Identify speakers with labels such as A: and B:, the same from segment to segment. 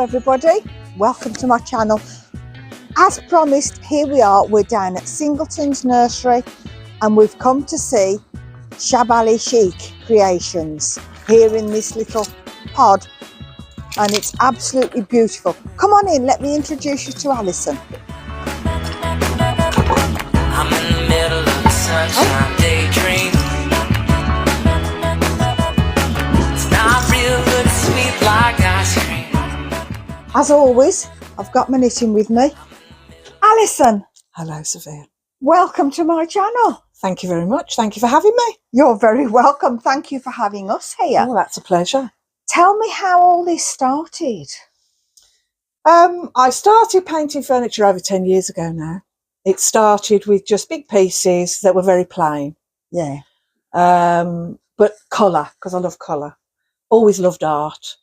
A: everybody, welcome to my channel. As promised, here we are, we're down at Singleton's nursery and we've come to see Shabby Chic Creations here in this little pod, and it's absolutely beautiful. Come on in, let me introduce you to Alison.
B: I'm in the middle of the sunshine daydream. It's not real, but it's sweet like ice cream.
A: As always, I've got my knitting with me. Alison.
C: Hello, Sophia.
A: Welcome to my channel.
C: Thank you very much. Thank you for having me.
A: You're very welcome. Thank you for having us here.
C: Oh, that's a pleasure.
A: Tell me how all this started.
C: I started painting furniture over 10 years ago now. It started with just big pieces that were very plain.
A: Yeah.
C: But colour, because I love colour. Always loved art.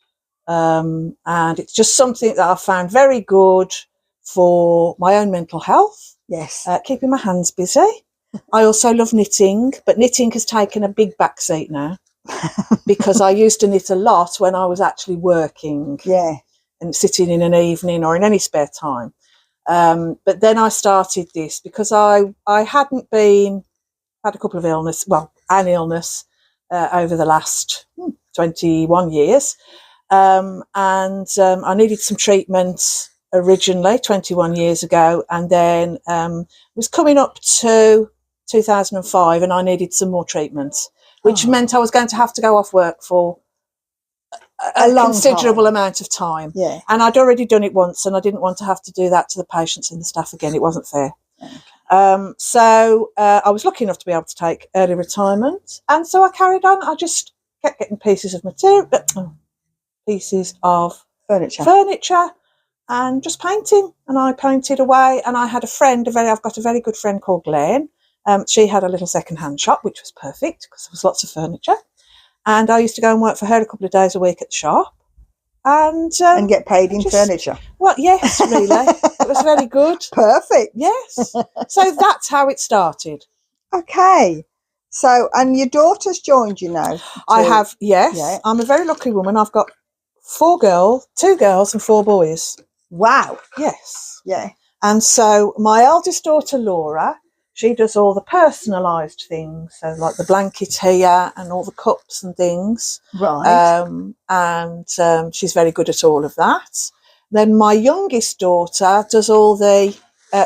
C: And it's just something that I found very good for my own mental health.
A: Yes.
C: Keeping my hands busy. I also love knitting, but knitting has taken a big backseat now because I used to knit a lot when I was actually working.
A: Yeah. And
C: sitting in an evening or in any spare time. But then I started this because I had a couple of illness, well, an illness over the last 21 years. And I needed some treatment originally 21 years ago, and then was coming up to 2005 and I needed some more treatment, which meant I was going to have to go off work for a considerable amount of time.
A: Yeah.
C: And I'd already done it once and I didn't want to have to do that to the patients and the staff again. It wasn't fair. Okay. So I was lucky enough to be able to take early retirement, and so I carried on. I just kept getting pieces of material, pieces of furniture and just painting, and I painted away. And I had I've got a very good friend called Glenn. She had a little second-hand shop, which was perfect because there was lots of furniture. And I used to go and work for her a couple of days a week at the shop. And
A: get paid in furniture.
C: Well, yes, really. It was very good.
A: Perfect.
C: Yes. So that's how it started.
A: Okay. So, and your daughter's joined you now?
C: I have, yes.
A: Yeah.
C: I'm a very lucky woman. I've got 2 girls and 4 boys.
A: Wow.
C: Yes.
A: Yeah.
C: And so my eldest daughter, Laura, she does all the personalised things, so like the blanket here and all the cups and things.
A: Right.
C: And she's very good at all of that. Then my youngest daughter does all the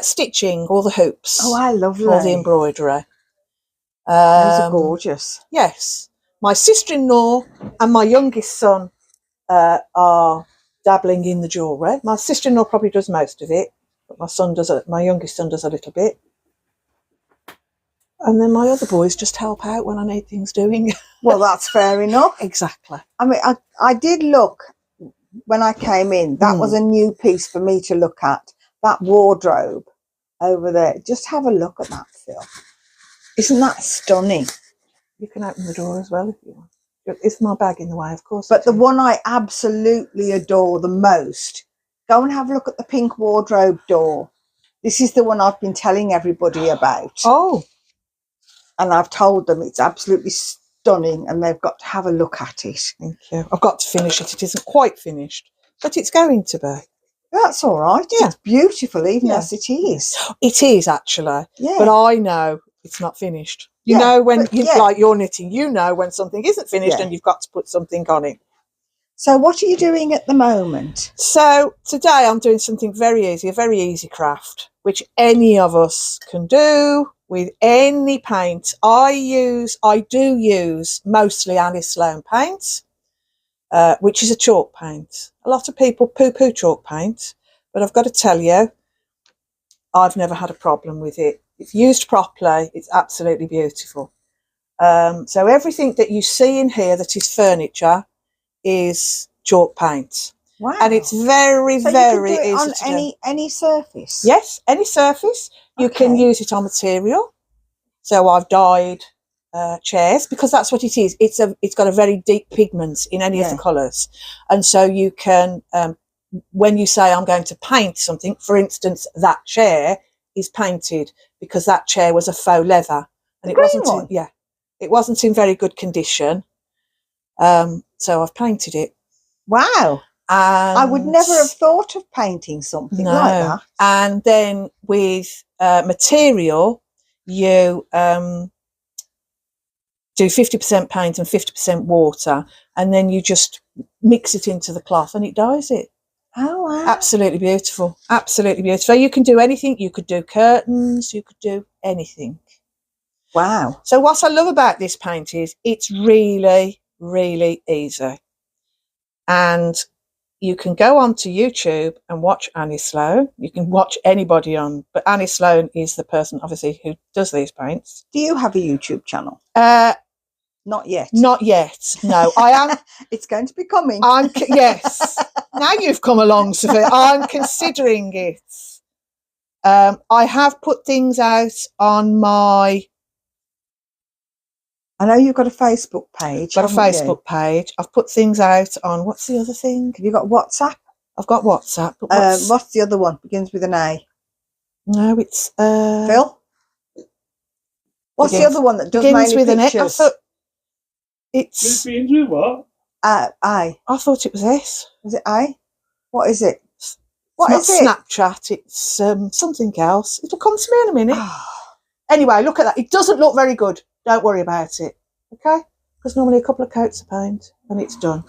C: stitching, all the hoops.
A: Oh, I love that.
C: All the embroidery.
A: Those are gorgeous.
C: Yes. My sister-in-law and my youngest son are dabbling in the jewellery. My sister-in-law probably does most of it, but my youngest son does a little bit. And then my other boys just help out when I need things doing.
A: Well, that's fair enough.
C: Exactly.
A: I mean, I did look when I came in. That was a new piece for me to look at. That wardrobe over there. Just have a look at that, Phil. Isn't that stunning?
C: You can open the door as well if you want. Is my bag in the way? Of course.
A: But the one I absolutely adore the most, go and have a look at the pink wardrobe door. This is the one I've been telling everybody about.
C: Oh.
A: And I've told them it's absolutely stunning and they've got to have a look at it.
C: Thank you. I've got to finish it. It isn't quite finished, but it's going to be.
A: That's all right.
C: Yeah.
A: It's beautiful even as it is.
C: It is actually.
A: Yeah.
C: But I know it's not finished. You know when like you're knitting, you know when something isn't finished and you've got to put something on it.
A: So what are you doing at the moment?
C: So today I'm doing something very easy, a very easy craft, which any of us can do with any paint. I do use mostly Alice Sloan paint, which is a chalk paint. A lot of people poo-poo chalk paint, but I've got to tell you, I've never had a problem with it. If used properly, it's absolutely beautiful. So everything that you see in here that is furniture is chalk paint.
A: Wow.
C: And it's very,
A: so
C: very
A: you can do it
C: easy
A: on
C: to do.
A: any surface?
C: Yes, any surface. You can use it on material. So I've dyed chairs because that's what it is. It's got a very deep pigment in any of the colours. And so you can, when you say I'm going to paint something, for instance, that chair is painted because that chair was a faux leather. And it wasn't in very good condition. So I've painted it.
A: Wow.
C: And
A: I would never have thought of painting something like that.
C: And then with material, you do 50% paint and 50% water, and then you just mix it into the cloth and it dyes it.
A: Oh, wow.
C: Absolutely beautiful. Absolutely beautiful. You can do anything. You could do curtains. You could do anything.
A: Wow.
C: So what I love about this paint is it's really, really easy. And you can go onto YouTube and watch Annie Sloan. You can watch anybody on, but Annie Sloan is the person, obviously, who does these paints.
A: Do you have a YouTube channel? Not yet.
C: Not yet. No, I am.
A: It's going to be coming.
C: Yes. Now you've come along, Sophia. I'm considering it. I have put things out on my.
A: I know you've got a Facebook page.
C: Got a Facebook page. I've put things out on. What's the other thing?
A: Have you got WhatsApp?
C: I've got WhatsApp. But
A: what's the other one? Begins with an A.
C: No, it's
A: Phil. What's the other one that does
C: begins
A: mainly
C: with
A: pictures?
C: an A? I thought it's.
D: Begins with what?
A: I.
C: I thought it was S.
A: Is it I? What is it?
C: What
A: is
C: is
A: it?
C: Snapchat. It's something else. It'll come to me in a minute. Anyway, look at that. It doesn't look very good. Don't worry about it. Okay? Because normally a couple of coats of paint and it's done.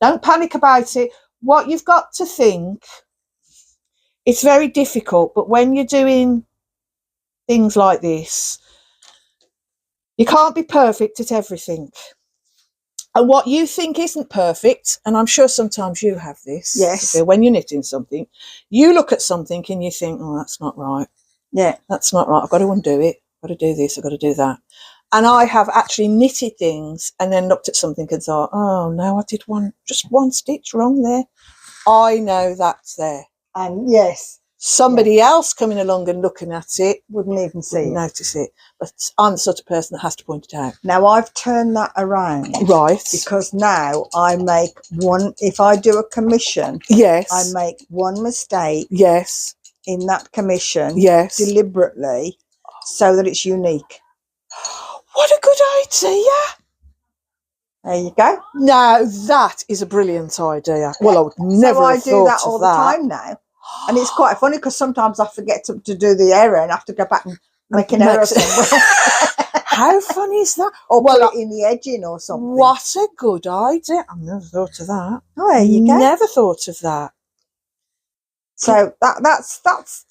C: Don't panic about it. What you've got to think, it's very difficult, but when you're doing things like this, you can't be perfect at everything. And what you think isn't perfect, and I'm sure sometimes you have this,
A: yes,
C: Sophia, when you're knitting something, you look at something and you think, oh, that's not right.
A: Yeah.
C: That's not right. I've got to undo it. I've got to do this. I've got to do that. And I have actually knitted things and then looked at something and thought, oh, no, I did just one stitch wrong there. I know that's there.
A: And yes.
C: Somebody else coming along and looking at it
A: wouldn't even see it.
C: Notice it. But I'm the sort of person that has to point it out.
A: Now I've turned that around.
C: Right.
A: Because now I make one, if I do a commission,
C: yes,
A: I make one mistake.
C: Yes.
A: In that commission.
C: Yes.
A: Deliberately, so that it's unique.
C: What a good idea.
A: There you go.
C: Now that is a brilliant idea. Well, I would never have
A: do that
C: thought
A: all
C: of
A: the
C: that.
A: time now. And it's quite funny because sometimes I forget to do the error and have to go back and make an error somewhere.
C: How funny is that?
A: Or put it in the edging or something.
C: What a good idea. I've never thought of that.
A: Oh, there you go.
C: Never thought of that.
A: So that's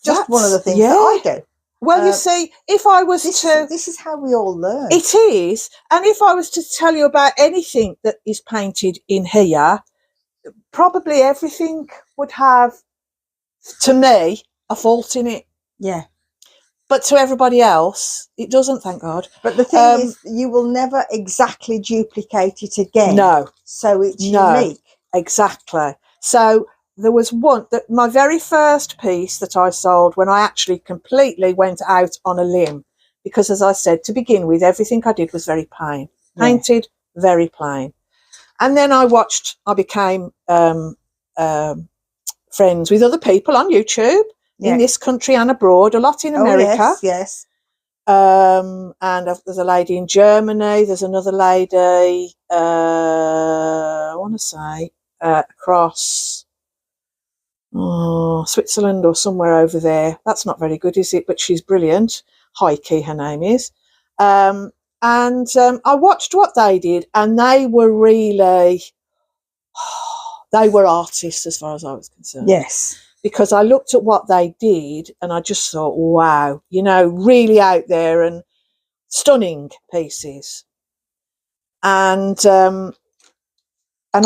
A: just one of the things that I do.
C: Well, you see, if I was
A: this is how we all learn.
C: It is. And if I was to tell you about anything that is painted in here, probably everything would have, to me, a fault in it.
A: Yeah. But
C: to everybody else, it doesn't, thank God.
A: But the thing is, you will never exactly duplicate it again.
C: No.
A: So it's unique.
C: Exactly. So there was one, my very first piece that I sold when I actually completely went out on a limb, because as I said, to begin with, everything I did was very plain. Painted, very plain. And then I became friends with other people on YouTube in this country and abroad, a lot in America.
A: Yes.
C: And there's a lady in Germany, there's another lady, I want to say, across Switzerland or somewhere over there. That's not very good, is it? But she's brilliant. Heike, her name is. And I watched what they did, and they were really, they were artists as far as I was concerned.
A: Yes.
C: Because I looked at what they did and I just thought, wow, really out there and stunning pieces. And I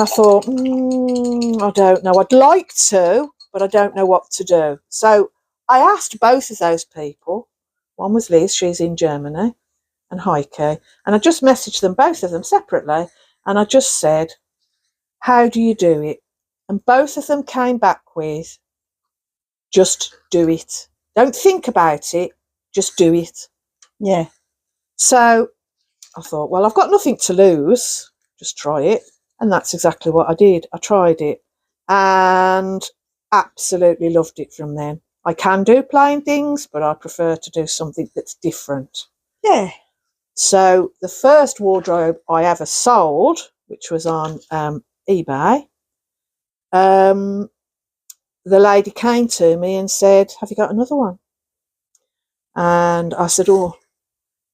C: thought, I don't know. I'd like to, but I don't know what to do. So I asked both of those people. One was Liz, she's in Germany, and Heike. And I just messaged them, both of them separately. And I just said, how do you do it? And both of them came back with, just do it. Don't think about it. Just do it.
A: Yeah.
C: So I thought, well, I've got nothing to lose. Just try it. And that's exactly what I did. I tried it and absolutely loved it from then. I can do plain things, but I prefer to do something that's different.
A: Yeah.
C: So the first wardrobe I ever sold, which was on eBay, the lady came to me and said, "Have you got another one?" And I said, "Oh,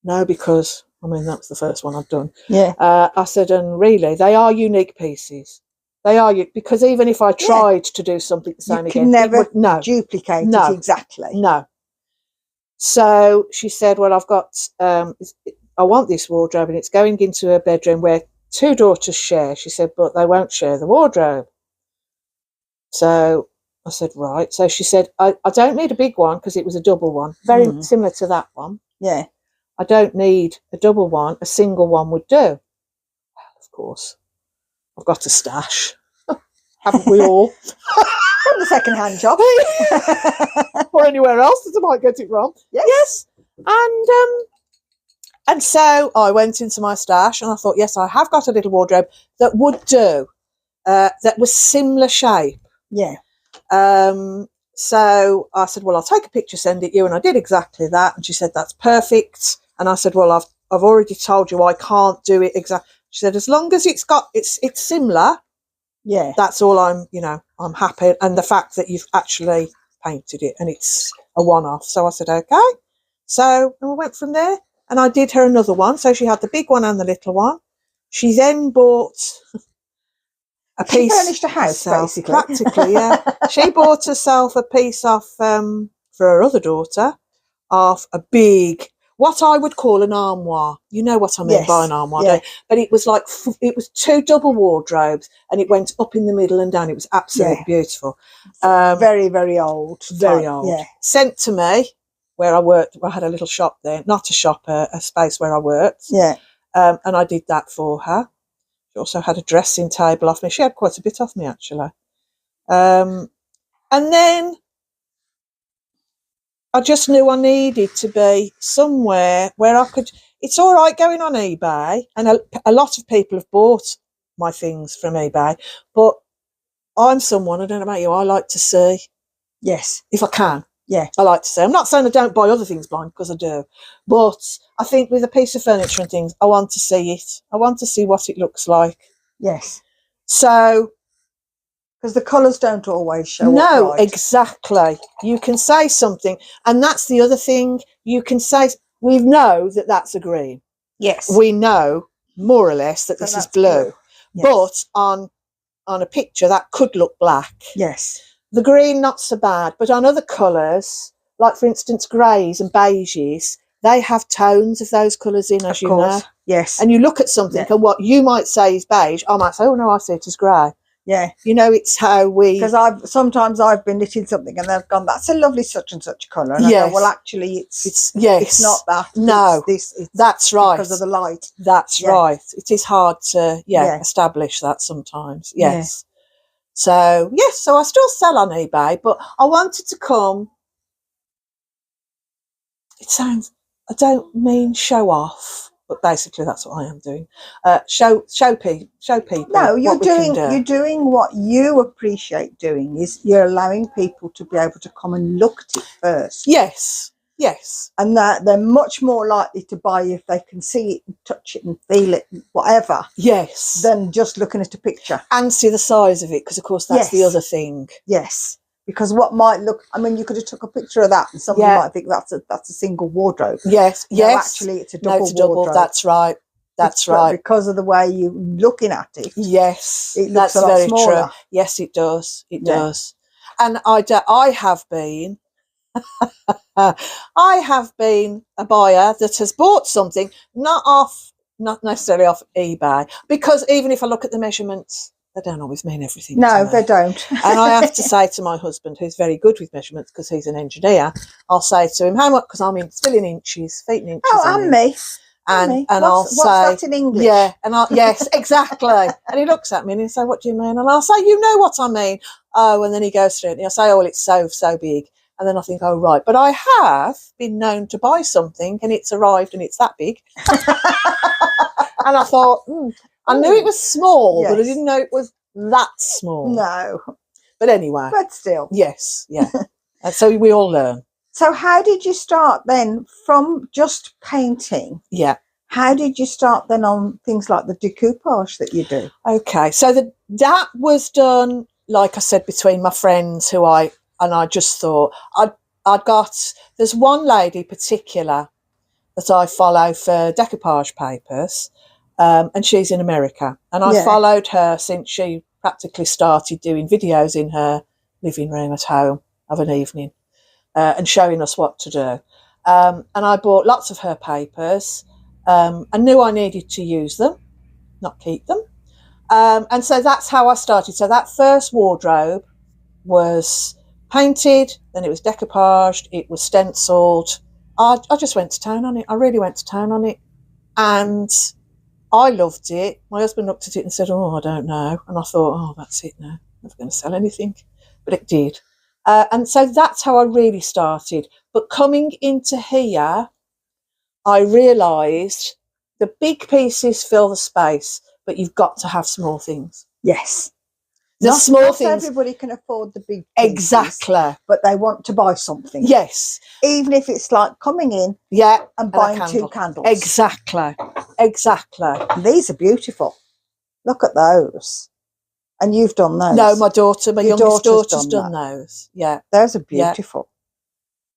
C: no, because, I mean, that was the first one I've done."
A: Yeah.
C: I said, "And really, they are unique pieces. They are, because even if I tried to do something the same
A: You
C: again,
A: can never
C: no,
A: duplicate
C: no,
A: it exactly.
C: no." So she said, "Well, I've got, I want this wardrobe and it's going into a bedroom where 2 daughters share." She said, "But they won't share the wardrobe." So I said, "Right." So she said, I don't need a big one because it was a double one, very similar to that one.
A: Yeah.
C: "I don't need a double one, a single one would do." Well, of course, I've got a stash. Haven't we all?
A: From the second-hand shop.
C: Or anywhere else that I might get it wrong. Yes. And so I went into my stash and I thought, yes, I have got a little wardrobe that would do, that was similar shape.
A: Yeah.
C: So I said, "Well, I'll take a picture, send it you." And I did exactly that. And she said, "That's perfect." And I said, "Well, I've already told you I can't do it exactly." She said, "As long as it's similar,
A: Yeah.
C: that's all I'm happy." And the fact that you've actually painted it and it's a one-off. So I said, "Okay." So we went from there and I did her another one. So she had the big one and the little one. She then bought a piece.
A: She furnished a house, basically.
C: Practically, yeah. She bought herself a piece off, for her other daughter, of a big, what I would call an armoire. You know what I mean by an armoire, don't you? But it was like, it was 2 double wardrobes and it went up in the middle and down. It was absolutely beautiful.
A: Very, very old.
C: Very old.
A: Yeah.
C: Sent to me where I worked. I had a little shop there, not a shop, a space where I worked.
A: Yeah.
C: And I did that for her. She also had a dressing table off me. She had quite a bit off me, actually. And then I just knew I needed to be somewhere where I could. It's all right going on eBay, and a lot of people have bought my things from eBay, but I'm someone, I don't know about you, I like to see.
A: Yes.
C: If I can.
A: Yeah.
C: I like to see. I'm not saying I don't buy other things blind, because I do. But I think with a piece of furniture and things, I want to see it. I want to see what it looks like.
A: Yes.
C: So,
A: because the colours don't always show up.
C: No,
A: right.
C: exactly. You can say something. And that's the other thing. You can say, we know that that's a green.
A: Yes.
C: We know, more or less, that this is blue.
A: Yes.
C: But on a picture, that could look black.
A: Yes.
C: The green, not so bad. But on other colours, like, for instance, greys and beiges, they have tones of those colours in, as you know.
A: Yes.
C: And you look at something and what you might say is beige, I might say, "Oh, no, I see it as grey."
A: Yeah.
C: You know, it's how we...
A: Because sometimes I've been knitting something and they've gone, "That's a lovely such and such colour." And I go, "Well, actually, it's not that.
C: No,
A: it's
C: that's right.
A: Because of the light."
C: That's right. It is hard to, establish that sometimes. Yes. So, yes, so I still sell on eBay, but I wanted to come... It sounds... I don't mean show off, but basically that's what I am doing. Show people.
A: No, you're
C: what we can do.
A: you're doing what you appreciate doing. Is you're allowing people to be able to come and look at it first.
C: Yes, yes.
A: And that they're much more likely to buy if they can see it and touch it and feel it, and whatever.
C: Yes.
A: Than just looking at a picture.
C: And see the size of it, because of course that's the other thing.
A: Yes. Because what might look, I mean, you could have took a picture of that and somebody might think that's a single wardrobe.
C: Yes,
A: no, actually it's a double wardrobe.
C: That's right. That's right.
A: Because of the way you're looking at it.
C: Yes,
A: it looks
C: that's
A: a lot
C: very
A: smaller.
C: true. Yes, it does. It does. And I have been I have been a buyer that has bought something not necessarily off eBay, because even if I look at the measurements, they don't always mean everything.
A: No, they don't.
C: And I have to say to my husband, who's very good with measurements because he's an engineer, I'll say to him, "How much?" Because I'm still in inches, feet in inches.
A: Oh, and me.
C: And
A: what's that in English?
C: Yeah, and yes, exactly. And he looks at me and he say, "What do you mean?" And I'll say, "You know what I mean." Oh, and then he goes through it and he'll say, "Oh, well, it's so big." And then I think, "Oh, right." But I have been known to buy something and it's arrived and it's that big. And I thought, I knew it was small, but I didn't know it was that small.
A: No.
C: But anyway.
A: But still.
C: Yes, yeah. And so we all learn.
A: So how did you start then from just painting?
C: Yeah.
A: How did you start then on things like the decoupage that you do?
C: Okay, so that was done like I said, between my friends I just thought there's one lady particular that I follow for decoupage papers, and she's in America, and I followed her since she practically started doing videos in her living room at home of an evening, and showing us what to do. And I bought lots of her papers, and knew I needed to use them, not keep them. And so that's how I started. So that first wardrobe was painted, then it was decoupaged, it was stenciled. I just went to town on it. I really went to town on it. And I loved it. My husband looked at it and said, oh, I don't know. And I thought, oh, that's it now. Never going to sell anything. But it did. And so that's how I really started. But coming into here, I realised the big pieces fill the space, but you've got to have small things.
A: Yes.
C: Small things.
A: Not everybody can afford the big pieces,
C: exactly,
A: but they want to buy something.
C: Yes.
A: Even if it's like coming in and buying 2 candles.
C: Exactly.
A: And these are beautiful. Look at those. And you've done those.
C: No, my youngest daughter's done those. Yeah.
A: Those are beautiful. Yeah.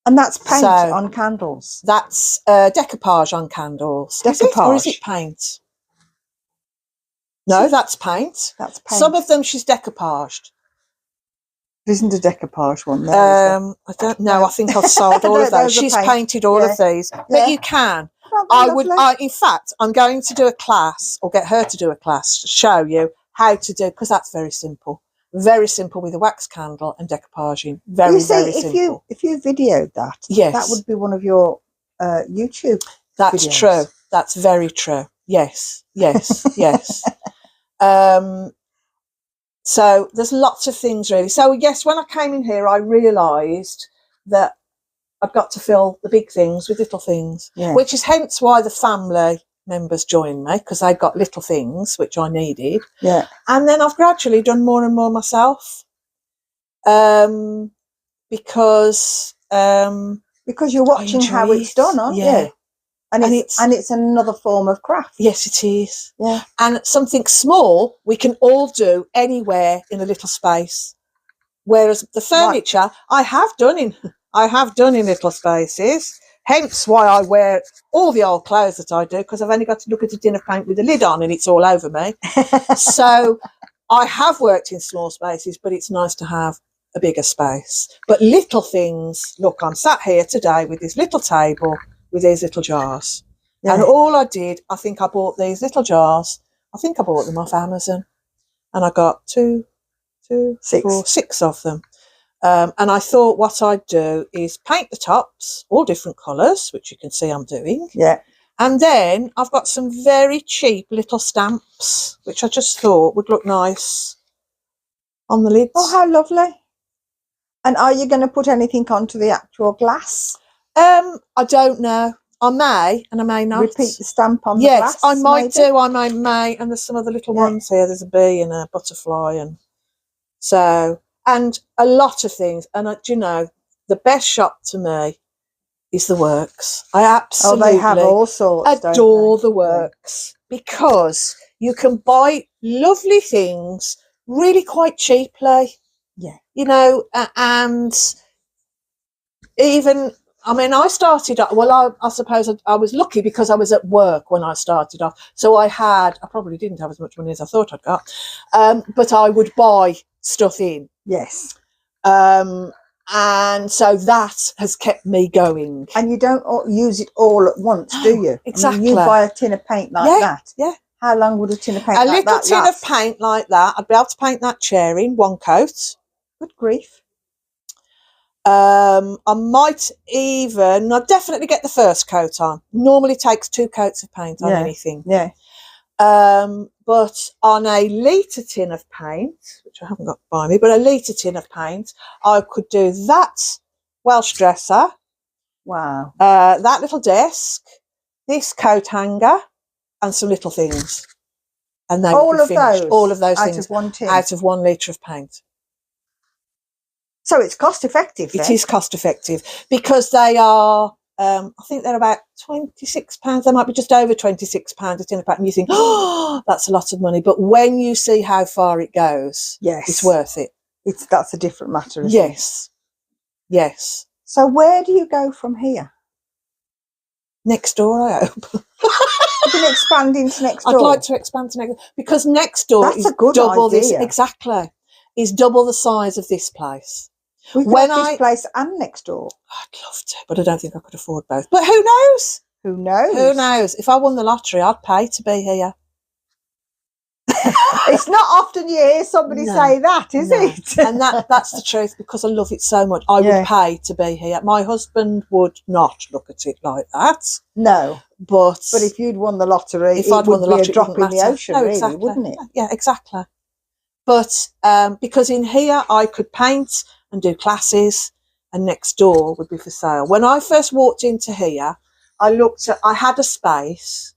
A: And that's paint on candles.
C: That's decoupage on candles.
A: Decoupage.
C: Or is it paint? No, that's paint.
A: That's paint.
C: Some of them she's decoupaged.
A: There isn't a decoupage one there.
C: I don't know. I think I've sold all of those. She's painted all of these. But you can. In fact, I'm going to do a class, or get her to do a class, to show you how to do, because that's very simple. Very simple with a wax candle and decoupaging. Very simple.
A: If you videoed that, that would be one of your YouTube
C: That's
A: videos.
C: True. That's very true. Yes. So there's lots of things really. So yes, when I came in here, I realised that I've got to fill the big things with little things, which is hence why the family members joined me, because they've got little things which I needed. Yeah. And then I've gradually done more and more myself, because
A: you're watching how it's done, aren't you? And it's another form of craft.
C: Yes, it is. Yeah. And something small we can all do anywhere in a little space. Whereas the furniture I have done in little spaces. Hence why I wear all the old clothes that I do, because I've only got to look at a tin of paint with the lid on and it's all over me. So I have worked in small spaces, but it's nice to have a bigger space. But little things, look, I'm sat here today with this little table with these little jars. Yeah. And all I did, I think I bought these little jars. I think I bought them off Amazon. And I got 6 of them. And I thought what I'd do is paint the tops, all different colours, which you can see I'm doing. Yeah. And then I've got some very cheap little stamps, which I just thought would look nice on the lids.
A: Oh, how lovely. And are you going to put anything onto the actual glass?
C: I don't know. I may and I may not.
A: Repeat the stamp on the glass?
C: Yes, I might do. I may. And there's some other little ones here. There's a bee and a butterfly. And a lot of things. And do you know, the best shop to me is the Works. I absolutely
A: they have all sorts,
C: adore the Works, because you can buy lovely things really quite cheaply. Yeah. You know, and even, I mean, I started, I suppose I was lucky because I was at work when I started off. So I probably didn't have as much money as I thought I'd got. But I would buy stuff in.
A: Yes.
C: And so that has kept me going.
A: And you don't use it all at once, do you?
C: Exactly.
A: I mean, you buy a tin of paint like that. Yeah. How long would a tin of paint like that last?
C: A little tin of paint like that, I'd be able to paint that chair in one coat.
A: Good grief.
C: I definitely get the first coat on. Normally takes 2 coats of paint on anything. Yeah. But on a litre tin of paint, which I haven't got by me, but a litre tin of paint, I could do that Welsh dresser.
A: Wow.
C: That little desk, this coat hanger, and some little things. And then all of those
A: out
C: things
A: of one tin.
C: Out of 1 litre of paint.
A: So it's cost effective.
C: It is cost effective because they are, I think they're about £26. They might be just over £26 a tin of paint. And you think, oh, that's a lot of money. But when you see how far it goes, it's worth it.
A: That's a different matter, isn't it?
C: Yes. Yes.
A: So where do you go from here?
C: Next door, I hope.
A: You're going to expand into next door?
C: I'd like to expand to next, because next door
A: That's
C: is
A: a good
C: double this.
A: idea.
C: Exactly. Is double the size of this place.
A: We could have this place and next door.
C: I'd love to, but I don't think I could afford both. But who knows?
A: Who knows?
C: Who knows? If I won the lottery, I'd pay to be here.
A: It's not often you hear somebody say that, is it?
C: And that's the truth, because I love it so much. I would pay to be here. My husband would not look at it like that.
A: No.
C: But
A: if you'd won the lottery,
C: if I'd won the lottery,
A: a drop in the ocean, really,
C: exactly.
A: wouldn't it?
C: Yeah, exactly. But because in here I could paint and do classes, and next door would be for sale. When I first walked into here, I had a space,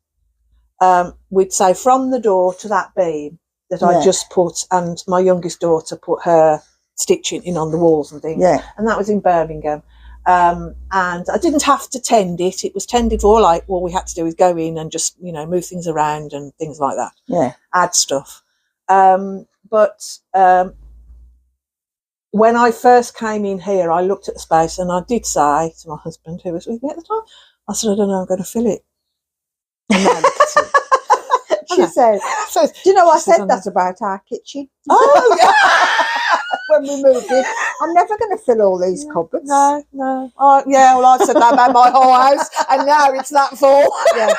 C: we'd say from the door to that beam that I just put, and my youngest daughter put her stitching in on the walls and things. Yeah. And that was in Birmingham. And I didn't have to tend it. It was tended for, like, all we had to do was go in and just, move things around and things like that. Yeah. Add stuff. But when I first came in here, I looked at the space and I did say to my husband, who was with me at the time, I said, I don't know, I'm going to fill it. And now look at it. She said, do you know, I said that about our kitchen. Oh, yeah. When we moved in, I'm never going to fill all these cupboards. No. Oh, yeah, well, I said that about my whole house, and now it's that full. Yeah.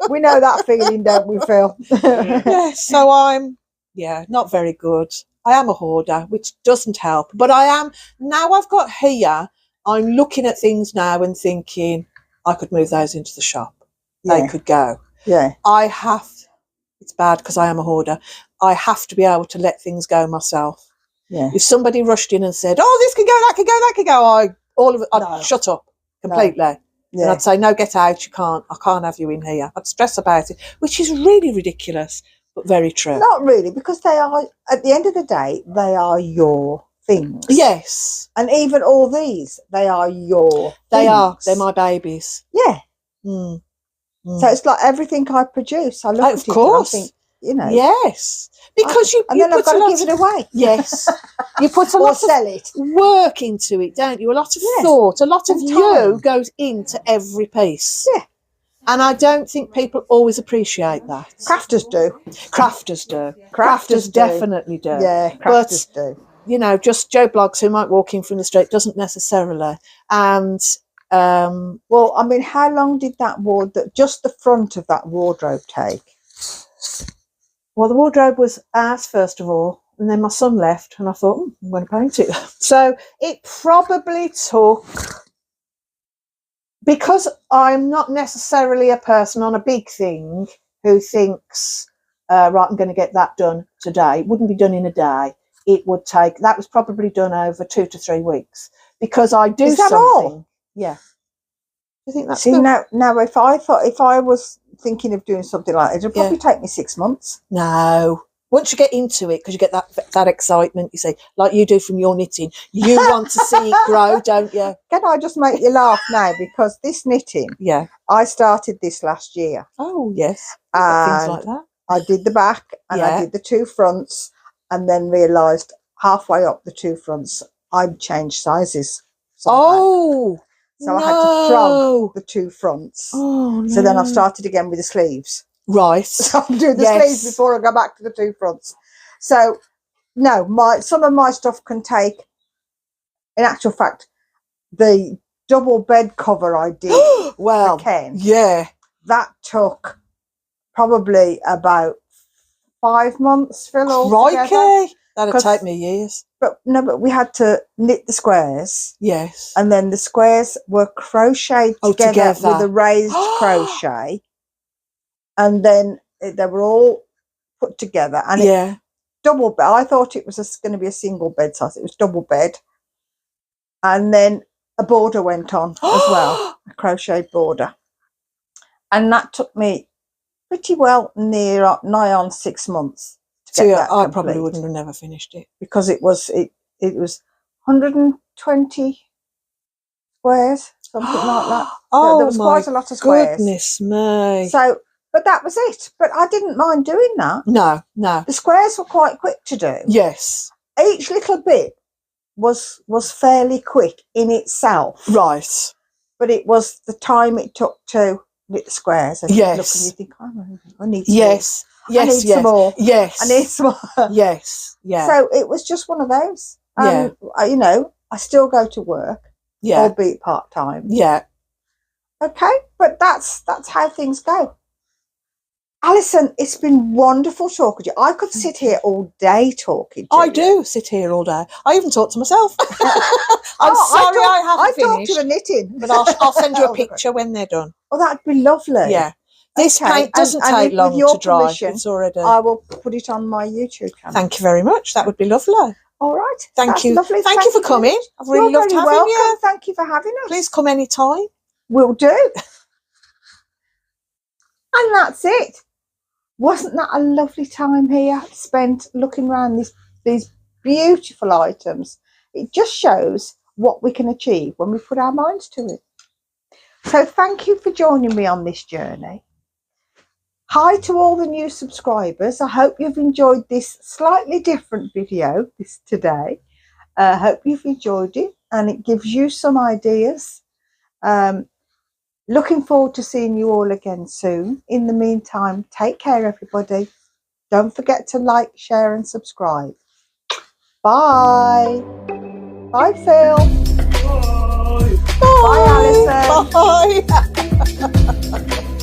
C: We know that feeling, don't we, Phil? Yeah, so I'm, not very good. I am a hoarder, which doesn't help. But I am, now I've got here, I'm looking at things now and thinking, I could move those into the shop. They could go. Yeah. It's bad because I am a hoarder. I have to be able to let things go myself. Yeah. If somebody rushed in and said, oh, this could go, that could go, that could go, I'd shut up completely. No. Yeah. And I'd say, no, get out, you can't. I can't have you in here. I'd stress about it, which is really ridiculous, but very true. Not really, because they are, at the end of the day, they are your things. Yes. And even all these, they are your things. Are. They're my babies. Yeah. Mm. Mm. So it's like everything I produce. I look at it and I think, Yes. Because you then I've got to give it away. Yes. You put a lot of work into it, don't you? A lot of thought, a lot of you goes into every piece. Yeah. And I don't think people always appreciate that. Crafters do. Crafters definitely do. Yeah, crafters do. Just Joe Bloggs who might walk in from the street doesn't necessarily. And well, I mean, how long did just the front of that wardrobe take? Well, the wardrobe was ours first of all, and then my son left, and I thought, I'm going to paint it. So it probably took, because I'm not necessarily a person on a big thing who thinks, right, I'm going to get that done today. It wouldn't be done in a day. It would take, that was probably done over 2 to 3 weeks, because I do something. All? Yeah. I think that's good. Now, if I was thinking of doing something like it would probably take me 6 months. No. Once you get into it, because you get that excitement, you see, like you do from your knitting, you want to see it grow, don't you? Can I just make you laugh now? Because this knitting, I started this last year. Oh, yes. And things like that. I did the back and I did the 2 fronts, and then realised halfway up the 2 fronts, I'd changed sizes somehow. Oh, so I had to frog the 2 fronts. Oh, no. So then I started again with the sleeves. Right. So I'm doing the sleeves before I go back to the 2 fronts. So, no, some of my stuff can take, in actual fact, the double bed cover I did for Ken. Yeah. That took probably about 5 months, Phil, altogether. Crikey. That'd take me years. But we had to knit the squares. Yes. And then the squares were crocheted together with a raised crochet. And then they were all put together. And double bed. I thought it was going to be a single bed size. It was double bed. And then a border went on as well, a crochet border. And that took me pretty well nigh on 6 months. So I probably wouldn't have never finished it, because it was 120 squares, something like that. So there was quite a lot of squares. Goodness me! So, but that was it. But I didn't mind doing that. No. The squares were quite quick to do. Yes.
A: each little bit was fairly quick in itself.
C: Right.
A: But it was the time it took to knit the squares. And
C: Yes.
A: look and you think, oh, I need some
C: Yes.
A: more. I need some more.
C: Yes.
A: I need some more.
C: Yes. Yeah.
A: So it was just one of those.
C: Yeah.
A: You know, I still go to work,
C: Yeah.
A: albeit part-time.
C: Yeah.
A: Okay, but that's how things go. Alison, it's been wonderful talking to you. I could sit here all day talking to you.
C: I do sit here all day. I even talk to myself. I'm sorry I haven't
A: I talk
C: finished.
A: to the knitting.
C: But I'll send you a picture when they're done.
A: Oh, that'd be lovely.
C: Yeah. This
A: Okay,
C: paint doesn't
A: and
C: take
A: with
C: long
A: your
C: to dry.
A: permission,
C: It's already.
A: I will put it on my YouTube channel.
C: Thank you very much. That would be lovely.
A: All right.
C: Thank
A: That's
C: you.
A: Lovely.
C: Thank you for coming. I've really
A: You're
C: loved
A: very
C: having
A: welcome.
C: you.
A: Thank you for having us.
C: Please come anytime.
A: Will do. And that's it. Wasn't that a lovely time here spent looking around these beautiful items? It just shows what we can achieve when we put our minds to it. So thank you for joining me on this journey. Hi to all the new subscribers. I hope you've enjoyed this slightly different video today. Hope you've enjoyed it and it gives you some ideas. Looking forward to seeing you all again soon. In the meantime, take care, everybody. Don't forget to like, share and subscribe. Bye. Bye, Phil.
C: Bye.
A: Bye, Alison.
C: Bye.